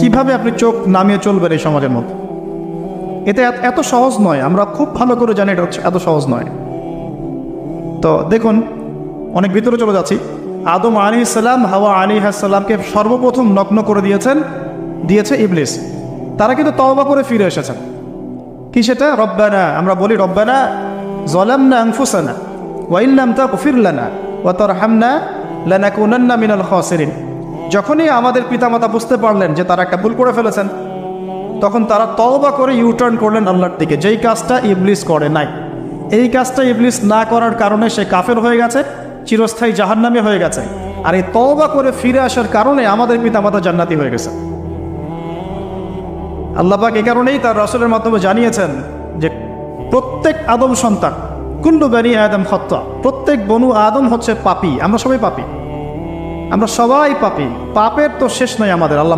কিভাবে আপনি চোখ নামিয়ে চলবেন এই সমাজের মধ্যে? এটা এত সহজ নয়, আমরা খুব ভালো করে জানি এটা হচ্ছে এত সহজ নয়। তো দেখুন, অনেক ভিতরে চলে যাচ্ছি। আদম আলাইহিস সালাম হাওয়া আলাইহিস সালামকে সর্বপ্রথম নগ্ন করে দিয়েছে ইবলিস। তারা কিন্তু তওবা করে ফিরে এসেছেন। কি সেটা? রব্বানা, আমরা বলি রব্বানা যালামনা আনফুসানা ওয়া ইন লাম তাগফির লানা ওয়া তারহামনা লানাকুনান্না মিনাল খাসিরিন। যখনই আমাদের পিতামাতা বুঝতে পারলেন যে তারা একটা ভুল করে ফেলেছেন, তখন তারা তওবা করে ইউটার্ন করলেন আল্লাহর দিকে, যেই কাজটা ইবলিস করে নাই। এই কাজটা ইবলিস না করার কারণে সে কাফের হয়ে গেছে, চিরস্থায়ী জাহান্নামী হয়ে গেছে। আর এই তওবা করে ফিরে আসার কারণে আমাদের পিতামাতা জান্নাতি হয়ে গেছে। আল্লাহ পাক এই কারণেই তার রাসূলের মাধ্যমে জানিয়েছেন যে প্রত্যেক আদম সন্তান, কুল্লু বনি আদম খাত্তা, প্রত্যেক বনু আদম হচ্ছে পাপী। আমরা সবাই পাপী, আমরা সবাই পাপী। পাপের তো শেষ নয় আমাদের। আল্লাহ